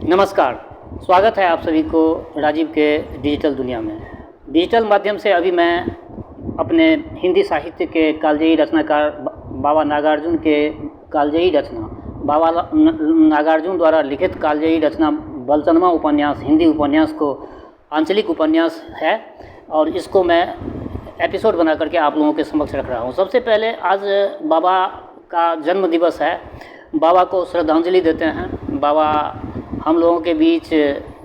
नमस्कार, स्वागत है आप सभी को राजीव के डिजिटल दुनिया में। डिजिटल माध्यम से अभी मैं अपने हिंदी साहित्य के कालजयी रचनाकार बाबा नागार्जुन के कालजयी रचना बाबा नागार्जुन द्वारा लिखित कालजयी रचना बलचनमा उपन्यास हिंदी उपन्यास को आंचलिक उपन्यास है और इसको मैं एपिसोड बना करके आप लोगों के समक्ष रख रहा हूँ। सबसे पहले आज बाबा का जन्म दिवस है, बाबा को श्रद्धांजलि देते हैं। बाबा हम लोगों के बीच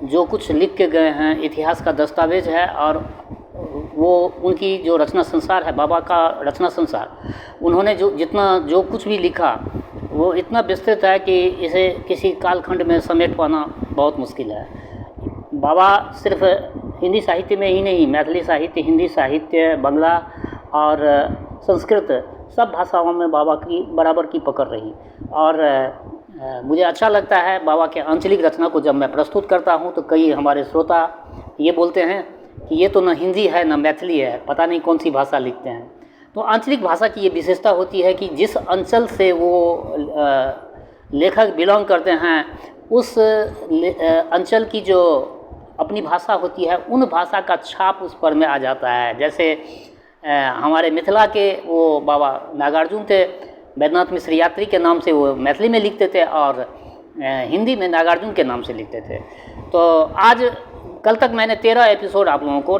जो कुछ लिख के गए हैं इतिहास का दस्तावेज है और वो उनकी जो रचना संसार है, बाबा का रचना संसार, उन्होंने जो कुछ भी लिखा वो इतना विस्तृत है कि इसे किसी कालखंड में समेट पाना बहुत मुश्किल है। बाबा सिर्फ हिंदी साहित्य में ही नहीं, मैथिली साहित्य, हिंदी साहित्य, बांग्ला और संस्कृत सब भाषाओं में बाबा की बराबर की पकड़ रही। और मुझे अच्छा लगता है बाबा के आंचलिक रचना को जब मैं प्रस्तुत करता हूं तो कई हमारे श्रोता ये बोलते हैं कि ये तो न हिंदी है न मैथिली है, पता नहीं कौन सी भाषा लिखते हैं। तो आंचलिक भाषा की ये विशेषता होती है कि जिस अंचल से वो लेखक बिलोंग करते हैं उस अंचल की जो अपनी भाषा होती है उन भाषा का छाप उस पर में आ जाता है। जैसे हमारे मिथिला के वो बाबा नागार्जुन थे, वैद्यनाथ मिश्र यात्री के नाम से वो मैथिली में लिखते थे और हिंदी में नागार्जुन के नाम से लिखते थे। तो आज कल तक मैंने 13 एपिसोड आप लोगों को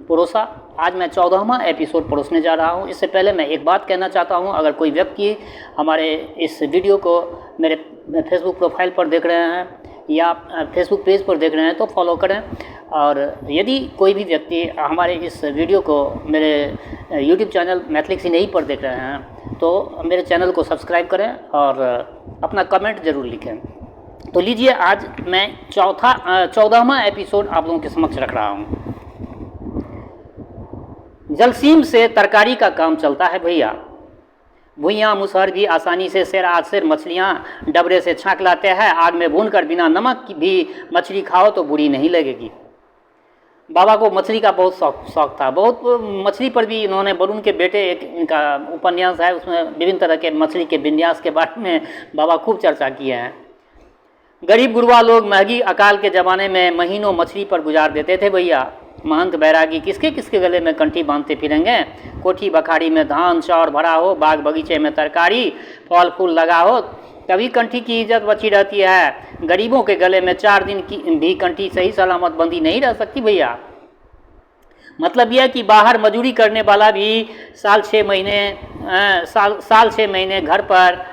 परोसा, आज मैं 14वां एपिसोड परोसने जा रहा हूं। इससे पहले मैं एक बात कहना चाहता हूं, अगर कोई व्यक्ति हमारे इस वीडियो को मेरे फेसबुक प्रोफाइल पर देख रहे हैं या फेसबुक पेज पर देख रहे हैं तो फॉलो करें। और यदि कोई भी व्यक्ति हमारे इस वीडियो को मेरे यूट्यूब चैनल मैथिली नहीं पर देख रहे हैं तो मेरे चैनल को सब्सक्राइब करें और अपना कमेंट ज़रूर लिखें। तो लीजिए, आज मैं 14वां एपिसोड आप लोगों के समक्ष रख रहा हूँ। जलसीम से तरकारी का काम चलता है भैया, भुइयाँ मुसहर भी आसानी से सेर आज सेर मछलियाँ डबरे से छाँक लाते हैं। आग में भूनकर बिना नमक की भी मछली खाओ तो बुरी नहीं लगेगी। बाबा को मछली का बहुत शौक था, बहुत मछली पर भी इन्होंने वरुण के बेटे एक इनका उपन्यास है, उसमें विभिन्न तरह के मछली के विन्यास के बारे में बाबा खूब चर्चा किए हैं। गरीब गुरबा लोग महंगी अकाल के ज़माने में महीनों मछली पर गुजार देते थे भैया। महंत बैरागी किसके किसके गले में कंठी बांधते फिरेंगे। कोठी बखाड़ी में धान चाउर भरा हो, बाग बगीचे में तरकारी फल फूल लगा हो, तभी कंठी की इज्जत बची रहती है। गरीबों के गले में 4 दिन की भी कंठी सही सलामत बंदी नहीं रह सकती भैया। मतलब यह कि बाहर मजदूरी करने वाला भी साल 6 महीने घर पर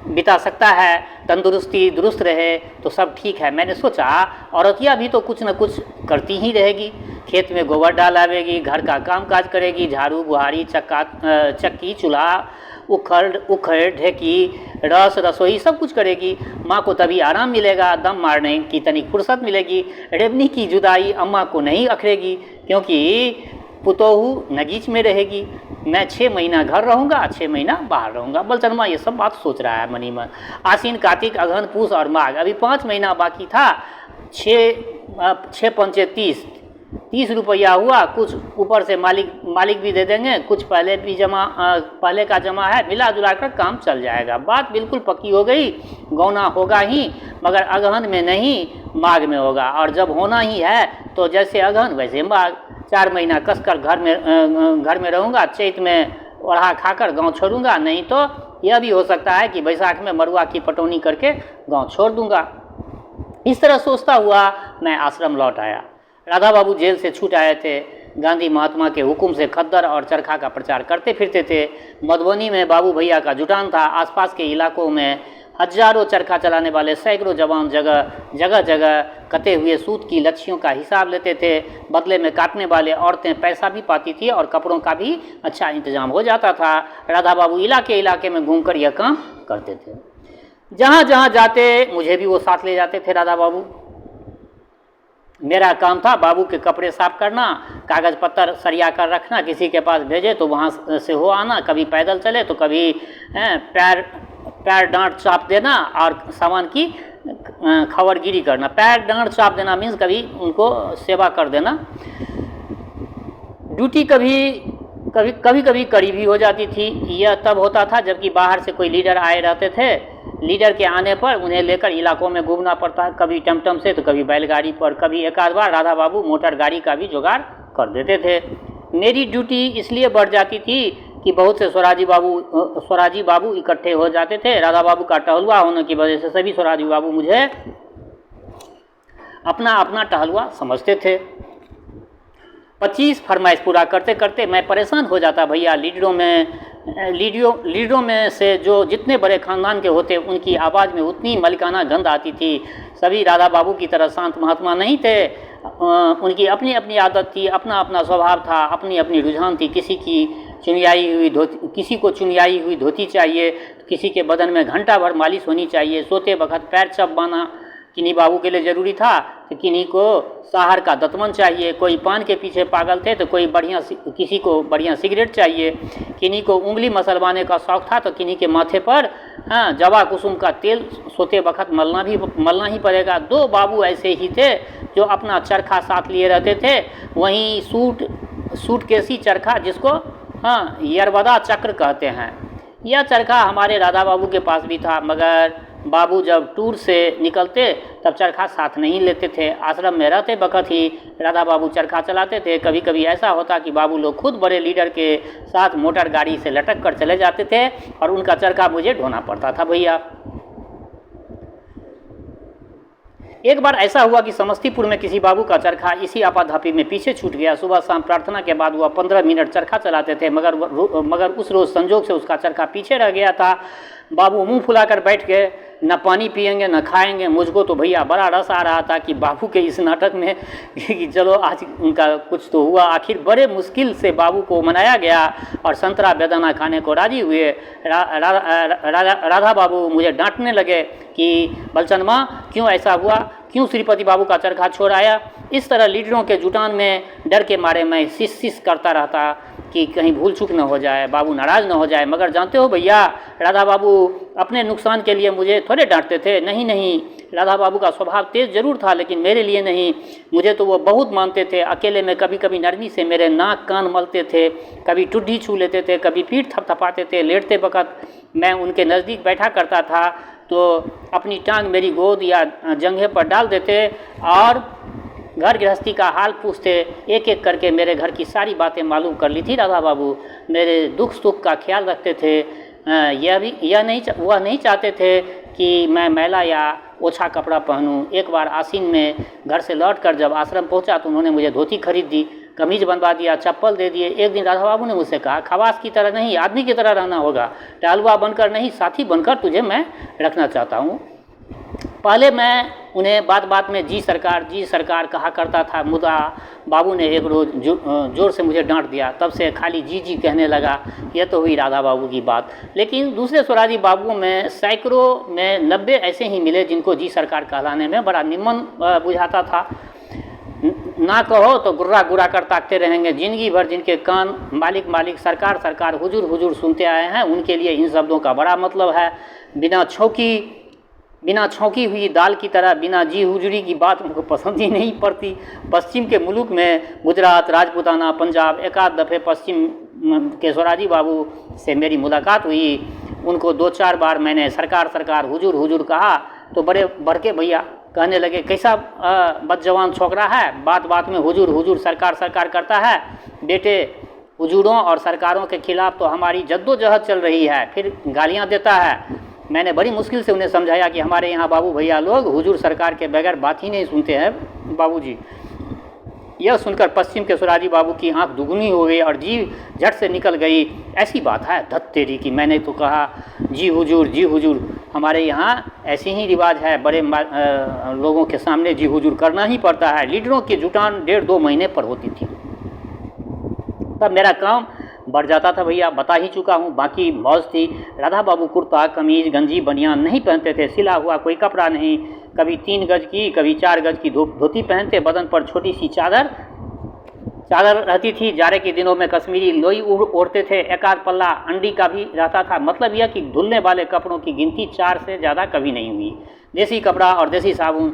बिता सकता है, तंदुरुस्ती दुरुस्त रहे तो सब ठीक है। मैंने सोचा औरतिया भी तो कुछ न कुछ करती ही रहेगी, खेत में गोबर डालावेगी, घर का काम काज करेगी, झाड़ू बुहारी चक्की चूल्हा उखड़ ढेकी रस रसोई सब कुछ करेगी। माँ को तभी आराम मिलेगा, दम मारने की तनिक फुर्सत मिलेगी। रेवनी की जुदाई अम्मा को नहीं अखरेगी क्योंकि पुतोहू नगीच में रहेगी। मैं 6 महीना घर रहूँगा, 6 महीना बाहर रहूँगा। बलचनमा ये सब बात सोच रहा है मनी मन। आसीन कार्तिक अगहन पूस और माघ, अभी 5 महीना बाकी था। 6 पंचे 30 रुपया हुआ। कुछ ऊपर से मालिक भी दे देंगे, कुछ पहले का जमा है, मिला जुला कर काम चल जाएगा। बात बिल्कुल पक्की हो गई, गौना होगा ही मगर अगहन में नहीं माघ में होगा। और जब होना ही है तो जैसे अगहन वैसे माघ। 4 महीना कसकर घर में रहूँगा, चैत में ओढ़ा खाकर गांव छोड़ूंगा, नहीं तो यह भी हो सकता है कि बैसाख में मरुआ की पटौनी करके गांव छोड़ दूंगा। इस तरह सोचता हुआ मैं आश्रम लौट आया। राधा बाबू जेल से छूट आए थे। गांधी महात्मा के हुक्म से खद्दर और चरखा का प्रचार करते फिरते थे। मधुबनी में बाबू भैया का जुटान था। आसपास के इलाकों में हजारों चरखा चलाने वाले सैकड़ों जवान जगह जगह कटे हुए सूत की लच्छियों का हिसाब लेते थे। बदले में काटने वाले औरतें पैसा भी पाती थी और कपड़ों का भी अच्छा इंतजाम हो जाता था। राधा बाबू इलाके में घूमकर यह काम करते थे। जहाँ जहाँ जाते मुझे भी वो साथ ले जाते थे राधा बाबू। मेरा काम था बाबू के कपड़े साफ करना, कागज़ पत्तर सरिया कर रखना, किसी के पास भेजे तो वहाँ से हो आना, कभी पैदल चले तो कभी पैर डांट चाप देना और सामान की खबरगिरी करना। पैर डांट चाप देना मीन्स कभी उनको सेवा कर देना। ड्यूटी कभी कड़ी भी हो जाती थी। यह तब होता था जबकि बाहर से कोई लीडर आए रहते थे लीडर के आने पर उन्हें लेकर इलाकों में घूमना पड़ता है, कभी टमटम से तो कभी बैलगाड़ी पर, कभी एक आध बार राधा बाबू मोटर गाड़ी का भी जुगाड़ कर देते थे। मेरी ड्यूटी इसलिए बढ़ जाती थी कि बहुत से स्वराजी बाबू इकट्ठे हो जाते थे। राधा बाबू का टहलुआ होने की वजह से सभी स्वराजी बाबू मुझे अपना अपना टहलुआ समझते थे। 25 फरमाइश पूरा करते करते मैं परेशान हो जाता भैया। लीडरों में से जो जितने बड़े खानदान के होते उनकी आवाज़ में उतनी मलिकाना गंध आती थी। सभी राधा बाबू की तरह शांत महात्मा नहीं थे, उनकी अपनी अपनी आदत थी, अपना अपना स्वभाव था, अपनी अपनी रुझान थी। किसी को चुनियाई हुई धोती चाहिए, किसी के बदन में घंटा भर मालिश होनी चाहिए, सोते वक्त पैर चबाना किन्हीं बाबू के लिए ज़रूरी था, तो किन्हीं को साहर का दतमन चाहिए, कोई पान के पीछे पागल थे तो किसी को बढ़िया सिगरेट चाहिए, किन्हीं को उंगली मसलवाने का शौक़ था तो किन्हीं के माथे पर जवा कुसुम का तेल सोते वक्त मलना ही पड़ेगा। 2 बाबू ऐसे ही थे जो अपना चरखा साथ लिए रहते थे, वहीं सूटकेसी चरखा जिसको यरबदा चक्र कहते हैं। यह चरखा हमारे राधा बाबू के पास भी था, मगर बाबू जब टूर से निकलते तब चरखा साथ नहीं लेते थे। आश्रम में रहते वक्त ही राधा बाबू चरखा चलाते थे। कभी कभी ऐसा होता कि बाबू लोग खुद बड़े लीडर के साथ मोटर गाड़ी से लटक कर चले जाते थे और उनका चरखा मुझे ढोना पड़ता था भैया। एक बार ऐसा हुआ कि समस्तीपुर में किसी बाबू का चरखा इसी आपाधापी में पीछे छूट गया। सुबह शाम प्रार्थना के बाद वह 15 मिनट चरखा चलाते थे, मगर उस रोज़ संजोग से उसका चरखा पीछे रह गया था। बाबू मुंह फुलाकर बैठ गए, न पानी पिएंगे न खाएंगे। मुझको तो भैया बड़ा रस आ रहा था कि बाबू के इस नाटक में कि चलो आज उनका कुछ तो हुआ। आखिर बड़े मुश्किल से बाबू को मनाया गया और संतरा बेदाना खाने को राजी हुए। राधा बाबू मुझे डांटने लगे कि बलचन माँ क्यों ऐसा हुआ, क्यों श्रीपति बाबू का चरखा छोड़ आया। इस तरह लीडरों के जुटान में डर के मारे मैं सिस करता रहता कि कहीं भूल चूक न हो जाए, बाबू नाराज़ न हो जाए। मगर जानते हो भैया, राधा बाबू अपने नुकसान के लिए मुझे थोड़े डांटते थे। नहीं, राधा बाबू का स्वभाव तेज जरूर था, लेकिन मेरे लिए नहीं। मुझे तो वो बहुत मानते थे। अकेले में कभी कभी नरमी से मेरे नाक कान मलते थे, कभी टुड्डी छू लेते थे, कभी पीठ थपथपाते थे। लेटते वक्त मैं उनके नज़दीक बैठा करता था तो अपनी टांग मेरी गोद या जंघे पर डाल देते और घर गृहस्थी का हाल पूछते। एक एक करके मेरे घर की सारी बातें मालूम कर ली थी राधा बाबू। मेरे दुख सुख का ख्याल रखते थे। वह नहीं चाहते थे कि मैं मैला या ओछा कपड़ा पहनूं। एक बार आसीन में घर से लौटकर जब आश्रम पहुंचा तो उन्होंने मुझे धोती खरीद दी, कमीज बनवा दिया, चप्पल दे दिए। एक दिन राधा बाबू ने मुझसे कहा, खवास की तरह नहीं, आदमी की तरह रहना होगा, टहलुआ बनकर नहीं, साथी बनकर तुझे मैं रखना चाहता हूँ। पहले मैं उन्हें बात बात में जी सरकार कहा करता था, मुदा बाबू ने एक रोज़ जोर से मुझे डांट दिया। तब से खाली जी कहने लगा। यह तो हुई राधा बाबू की बात। लेकिन दूसरे स्वराजी बाबुओं में सैकड़ों में 90 ऐसे ही मिले जिनको जी सरकार कहलाने में बड़ा निम्न बुझाता था। ना कहो तो गुर्रा कर ताकते रहेंगे। जिंदगी भर जिनके कान मालिक सरकार हुजूर सुनते आए हैं, उनके लिए इन शब्दों का बड़ा मतलब है। बिना छौंकी हुई दाल की तरह बिना जी हुजूरी की बात मुझको पसंद ही नहीं पड़ती। पश्चिम के मुल्क में गुजरात, राजपूताना, पंजाब, एकाध दफ़े पश्चिम के स्वराजी बाबू से मेरी मुलाकात हुई। उनको 2-4 बार मैंने सरकार हुजूर कहा तो बड़े भड़के भैया कहने लगे, कैसा बदजवान छोकरा है, बात बात में हुजूर सरकार करता है। बेटे, हुजूरों और सरकारों के खिलाफ तो हमारी जद्दोजहद चल रही है, फिर गालियाँ देता है। मैंने बड़ी मुश्किल से उन्हें समझाया कि हमारे यहाँ बाबू भैया लोग हुजूर सरकार के बगैर बात ही नहीं सुनते हैं बाबूजी। यह सुनकर पश्चिम के स्वराजी बाबू की आंख दुगनी हो गई और जीभ झट से निकल गई। ऐसी बात है धत तेरी की, मैंने तो कहा जी हुजूर, हमारे यहाँ ऐसे ही रिवाज है, बड़े लोगों के सामने जी हुजूर करना ही पड़ता है। लीडरों की जुटान 1.5-2 महीने पर होती थी, तब मेरा काम बढ़ जाता था भैया। बता ही चुका हूँ, बाकी मौज थी। राधा बाबू कुर्ता कमीज गंजी बनियान नहीं पहनते थे, सिला हुआ कोई कपड़ा नहीं। कभी 3 गज की कभी 4 गज की धोती पहनते, बदन पर छोटी सी चादर रहती थी। जाड़े के दिनों में कश्मीरी लोई ओढ़ते थे। एक आध पल्ला अंडी का भी रहता था। मतलब यह कि धुलने वाले कपड़ों की गिनती 4 से ज़्यादा कभी नहीं हुई। देसी कपड़ा और देसी साबुन,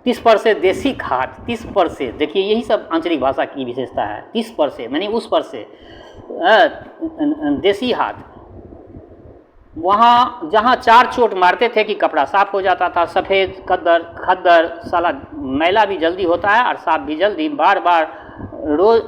30 पर से देसी खाद, 30 पर से, देखिए यही सब आंचलिक भाषा की विशेषता है। 30 पर से मानी उस पर से देसी हाथ, वहाँ जहाँ 4 चोट मारते थे कि कपड़ा साफ हो जाता था। सफ़ेद खद्दर साला मैला भी जल्दी होता है और साफ भी जल्दी। बार बार रोज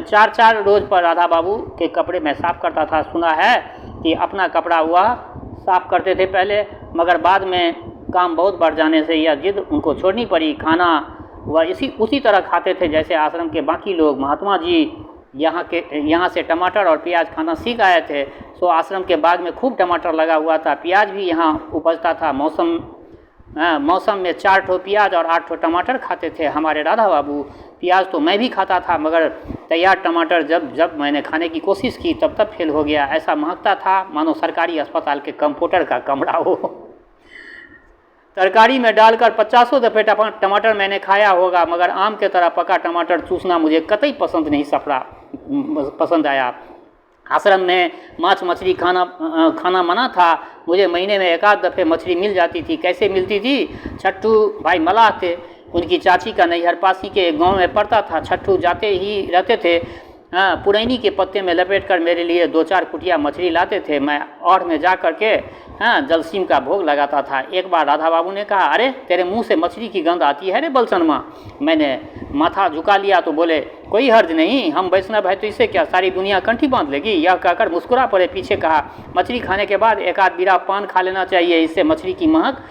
4 रोज पर राधा बाबू के कपड़े मैं साफ करता था। सुना है कि अपना कपड़ा वह साफ करते थे पहले, मगर बाद में काम बहुत बढ़ जाने से यह जिद उनको छोड़नी पड़ी। खाना वह उसी तरह खाते थे जैसे आश्रम के बाकी लोग। महात्मा जी यहाँ से टमाटर और प्याज खाना सीख आए थे, सो आश्रम के बाग में खूब टमाटर लगा हुआ था। प्याज भी यहाँ उपजता था। मौसम में 4 ठो प्याज और 8 ठो टमाटर खाते थे हमारे राधा बाबू। प्याज तो मैं भी खाता था, मगर तैयार टमाटर जब मैंने खाने की कोशिश की तब फेल हो गया। ऐसा महकता था मानो सरकारी अस्पताल के कंपाउंडर का कमरा हो। तरकारी में डालकर 50 दफ़े टमाटर मैंने खाया होगा, मगर आम के तरह पका टमाटर चूसना मुझे कतई पसंद आया। आश्रम में मांस मछली खाना मना था। मुझे महीने में 1 आध दफ़े मछली मिल जाती थी। कैसे मिलती थी? छट्टू भाई मलाह थे, उनकी चाची का नैहर पासी के एक गाँव में पड़ता था। छट्टू जाते ही रहते थे। पुरैनी के पत्ते में लपेट कर मेरे लिए 2-4 कुटिया मछली लाते थे। मैं और में जा कर के जलसीम का भोग लगाता था। एक बार राधा बाबू ने कहा, अरे तेरे मुंह से मछली की गंध आती है रे बलसनमा। मैंने माथा झुका लिया तो बोले, कोई हर्ज नहीं, हम वैष्णव है तो इससे क्या, सारी दुनिया कंठी बांध लेगी। यह कहकर मुस्कुरा पड़े। पीछे कहा, मछली खाने के बाद 1 आध बीड़ा पान खा लेना चाहिए, इससे मछली की महक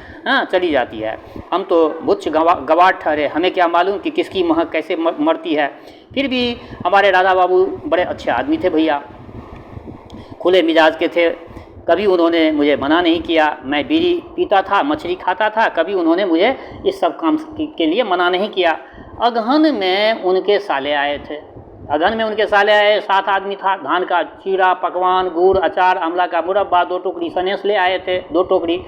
चली जाती है। हम तो बुच्च गवार ठहरे, हमें क्या मालूम कि किसकी महक कैसे मरती है। फिर भी हमारे राधा बाबू बड़े अच्छे आदमी थे भैया, खुले मिजाज के थे। कभी उन्होंने मुझे मना नहीं किया। मैं बीड़ी पीता था, मछली खाता था, कभी उन्होंने मुझे इस सब काम के लिए मना नहीं किया। अगहन में उनके साले आए थे। 7 आदमी था। धान का चीरा, पकवान, गुड़, अचार, आंवला का मुरब्बा, 2 टोकरी सनेस ले आए थे। 2 टोकरी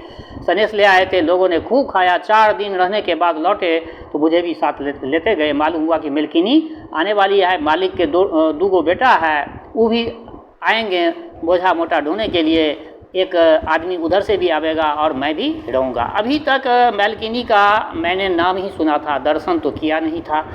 सनेस ले आए थे। लोगों ने खूब खाया। 4 दिन रहने के बाद लौटे तो मुझे भी साथ लेते गए। मालूम हुआ कि मिल्किनी आने वाली है, मालिक के 2 बेटा है, वो भी आएंगे बोझा मोटा ढोने के लिए। एक आदमी उधर से भी आवेगा और मैं भी रहूँगा। अभी तक मालकिनी का मैंने नाम ही सुना था, दर्शन तो किया नहीं था।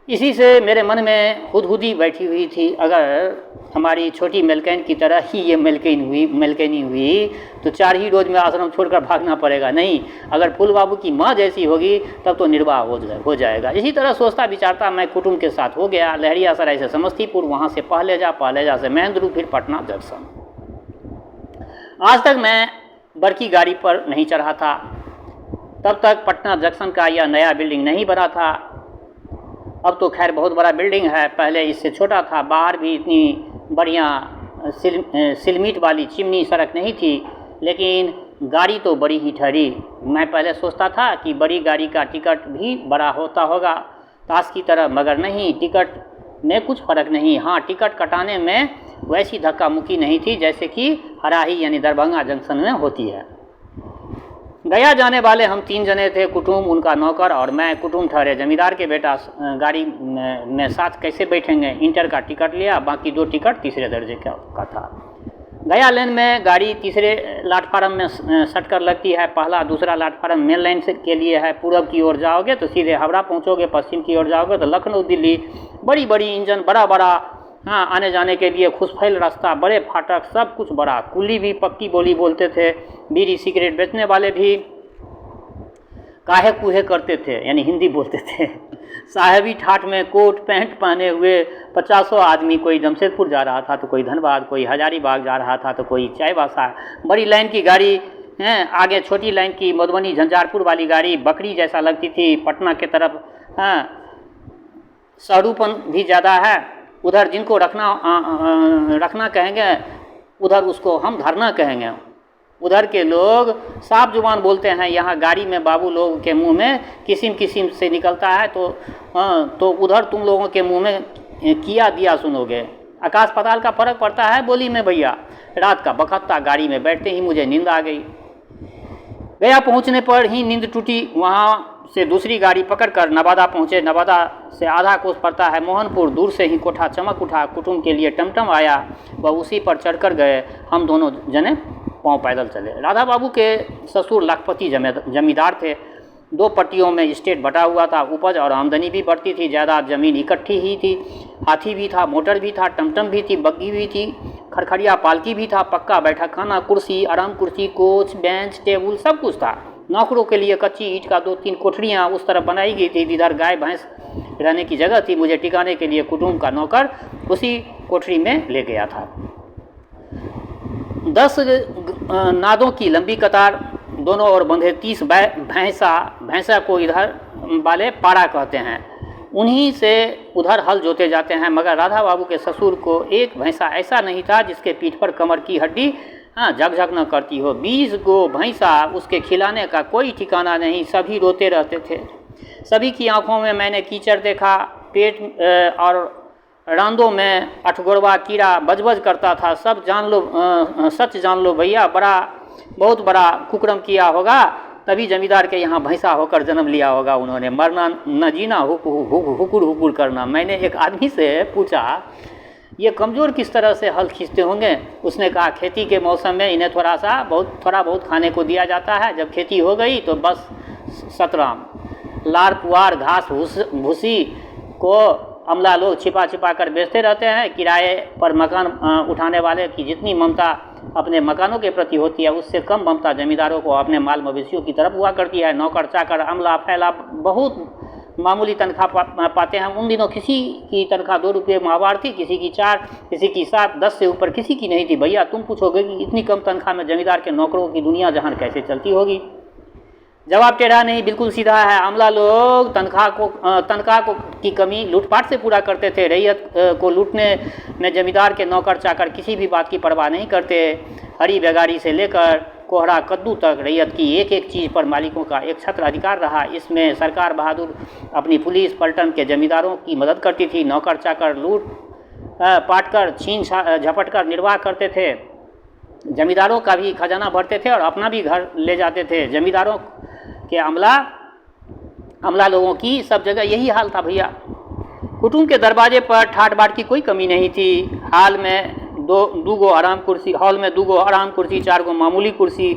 इसी से मेरे मन में हुदहुदी बैठी हुई थी, अगर हमारी छोटी मेलकैन की तरह ही ये मेलकैनी हुई तो 4 ही रोज में आश्रम छोड़कर भागना पड़ेगा। नहीं, अगर फूल बाबू की माँ जैसी होगी तब तो निर्वाह हो जाएगा। इसी तरह सोचता विचारता मैं कुटुंब के साथ हो गया। लहरियासराय से समस्तीपुर, वहाँ से पहलेजा से महेंद्रू, फिर पटना जंक्शन। आज तक मैं बड़की गाड़ी पर नहीं चढ़ा था। तब तक पटना जंक्शन का यह नया बिल्डिंग नहीं बना था। अब तो खैर बहुत बड़ा बिल्डिंग है, पहले इससे छोटा था। बाहर भी इतनी बढ़िया सिलमीट वाली चिमनी सड़क नहीं थी, लेकिन गाड़ी तो बड़ी ही ठहरी। मैं पहले सोचता था कि बड़ी गाड़ी का टिकट भी बड़ा होता होगा ताश की तरह, मगर नहीं, टिकट में कुछ फ़र्क नहीं। हाँ, टिकट कटाने में वैसी धक्का मुक्की नहीं थी जैसे कि हराही यानी दरभंगा जंक्शन में होती है। गया जाने वाले हम 3 जने थे, कुटुंब, उनका नौकर और मैं। कुटुंब ठहरे, जमींदार के बेटा गाड़ी में साथ कैसे बैठेंगे। इंटर का टिकट लिया, बाकी 2 टिकट तीसरे दर्जे का था। गया लेन में गाड़ी तीसरे प्लेटफार्म में सट कर लगती है। पहला दूसरा प्लेटफार्म मेन लाइन के लिए है। पूरब की ओर जाओगे तो सीधे हावड़ा पहुंचोगे, पश्चिम की ओर जाओगे तो लखनऊ दिल्ली। बड़ी बड़ी इंजन, बड़ा आने जाने के लिए खुशफैल रास्ता, बड़े फाटक, सब कुछ बड़ा। कुली भी पक्की बोली बोलते थे। बीड़ी सिगरेट बेचने वाले भी काहे कूहे करते थे, यानी हिंदी बोलते थे। साहेबी ठाठ में कोट पैंट पहने हुए 50 आदमी, कोई जमशेदपुर जा रहा था तो कोई धनबाद, कोई हजारीबाग जा रहा था तो कोई चाईबासा। बड़ी लाइन की गाड़ी हैं, आगे छोटी लाइन की मधुबनी झंझारपुर वाली गाड़ी बकरी जैसा लगती थी। पटना के तरफ शहरूपन भी ज़्यादा है। उधर जिनको रखना कहेंगे, उधर उसको हम धरना कहेंगे। उधर के लोग साफ जुबान बोलते हैं। यहाँ गाड़ी में बाबू लोग के मुंह में किस्म से निकलता है तो उधर तुम लोगों के मुंह में किया दिया सुनोगे। आकाश पाताल का फर्क पड़ता है बोली में भैया। रात का बखत्ता गाड़ी में बैठते ही मुझे नींद आ गई। गया पहुँचने पर ही नींद टूटी। वहाँ से दूसरी गाड़ी पकड़कर नवादा पहुँचे। नवादा से आधा कोस पड़ता है मोहनपुर। दूर से ही कोठा चमक उठा। कुटुंब के लिए टमटम आया, वह उसी पर चढ़कर गए। हम दोनों जने पाँव पैदल चले। राधा बाबू के ससुर लाखपति जमींदार थे। 2 पट्टियों में स्टेट बटा हुआ था। उपज और आमदनी भी बढ़ती थी, ज़्यादा ज़मीन इकट्ठी ही थी। हाथी भी था, मोटर भी था, टमटम भी थी, बग्गी भी थी। खड़खड़िया पालकी भी था, पक्का बैठक खाना, कुर्सी, आराम कुर्सी, कोच, बेंच, टेबल सब कुछ था। नौकरों के लिए कच्ची ईंट का 2-3 कोठरियाँ उस तरफ बनाई गई थी, इधर गाय भैंस रहने की जगह थी। मुझे टिकाने के लिए कुटुंब का नौकर उसी कोठरी में ले गया था। 10 नादों की लंबी कतार, दोनों ओर बंधे 30 भैंसा को इधर वाले पाड़ा कहते हैं, उन्हीं से उधर हल जोते जाते हैं। मगर राधा बाबू के ससुर को एक भैंसा ऐसा नहीं था जिसके पीठ पर कमर की हड्डी झकझक न करती हो। 20 गो भैंसा, उसके खिलाने का कोई ठिकाना नहीं, सभी रोते रहते थे। सभी की आंखों में मैंने कीचड़ देखा, पेट और रांदों में अठगोरवा कीड़ा बजबज करता था। सब जान लो, सच जान लो भैया, बहुत बड़ा कुकर्म किया होगा, तभी जमींदार के यहाँ भैंसा होकर जन्म लिया होगा उन्होंने। मरना न जीना, हुकुर हुकुर करना। मैंने एक आदमी से पूछा, ये कमज़ोर किस तरह से हल खींचते होंगे? उसने कहा, खेती के मौसम में इन्हें थोड़ा बहुत खाने को दिया जाता है, जब खेती हो गई तो बस सतराम। लार पुआर, घास भूसी को अमला लोग छिपा कर बेचते रहते हैं। किराए पर मकान उठाने वाले की जितनी ममता अपने मकानों के प्रति होती है, उससे कम ममता जमींदारों को अपने माल मवेशियों की तरफ हुआ करती है। नौकर चाकर, अमला फैला बहुत मामूली तनख्वाह पाते हैं। उन दिनों किसी की तनख्वाह 2 रुपये माहवार थी, किसी की 4, किसी की 7, 10 से ऊपर किसी की नहीं थी। भैया तुम पूछोगे कि इतनी कम तनख्वाह में जमींदार के नौकरों की दुनिया जहान कैसे चलती होगी? जवाब टेढ़ा नहीं, बिल्कुल सीधा है। अमला लोग तनख्वाह की कमी लूटपाट से पूरा करते थे। रैयत को लूटने में जमींदार के नौकर चाकर किसी भी बात की परवाह नहीं करते। हरी बेगारी से लेकर कोहरा कद्दू तक रैयत की एक एक चीज़ पर मालिकों का एक छत्र अधिकार रहा। इसमें सरकार बहादुर अपनी पुलिस पलटन के जमींदारों की मदद करती थी। नौकर चाकर लूट पाट कर, छीन झपट कर निर्वाह करते थे। जमींदारों का भी खजाना भरते थे और अपना भी घर ले जाते थे। जमींदारों के अमला लोगों की सब जगह यही हाल था भैया। कुटुंब के दरवाजे पर ठाट बाट की कोई कमी नहीं थी। हॉल में 2 आराम कुर्सी, 4 गो मामूली कुर्सी,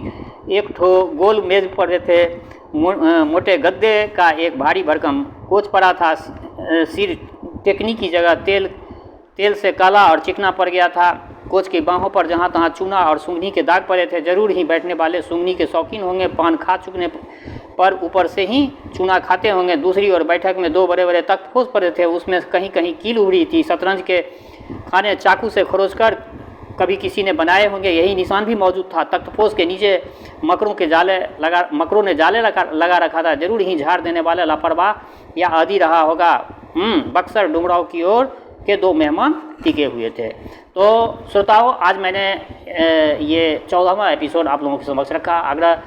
1 ठो गोल मेज पड़े थे। मोटे गद्दे का एक भारी भरकम कोच पड़ा था। सिर टेकनी की जगह तेल से काला और चिकना पड़ गया था। कोच की बाहों पर जहाँ तहाँ चूना और सूंघनी के दाग पड़े थे। जरूर ही बैठने वाले सूंघनी के शौकीन होंगे। पान खा चुकने पर ऊपर से ही चूना खाते होंगे। दूसरी ओर बैठक में 2 बड़े तख्तपोश पड़े थे, उसमें कहीं कहीं कील उभरी थी। शतरंज के खाने चाकू से खरोच कर कभी किसी ने बनाए होंगे, यही निशान भी मौजूद था। तख्तपोश के नीचे मकरों ने जाले लगा रखा था। जरूर ही झाड़ देने वाला लापरवाह या आदि रहा होगा। बक्सर डुमराव की ओर के 2 मेहमान टिके हुए थे। तो श्रोताओं, आज मैंने ये 14वां एपिसोड आप लोगों के समक्ष रखा। अगर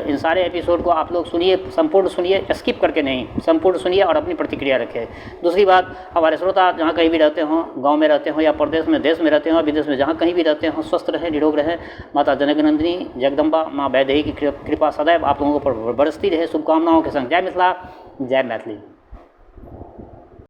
इन सारे एपिसोड को आप लोग सुनिए, संपूर्ण सुनिए, स्किप करके नहीं, संपूर्ण सुनिए और अपनी प्रतिक्रिया रखें। दूसरी बात, हमारे श्रोता जहाँ कहीं भी रहते हों, गांव में रहते हों या प्रदेश में, देश में रहते हों, विदेश में, जहाँ कहीं भी रहते हों, स्वस्थ रहें, निरोग रहें। माता जनकनंदिनी जगदम्बा माँ वैदेही की कृपा सदैव आप लोगों पर बरसती रहे। शुभकामनाओं के संग जय मिथिला, जय मैथिली।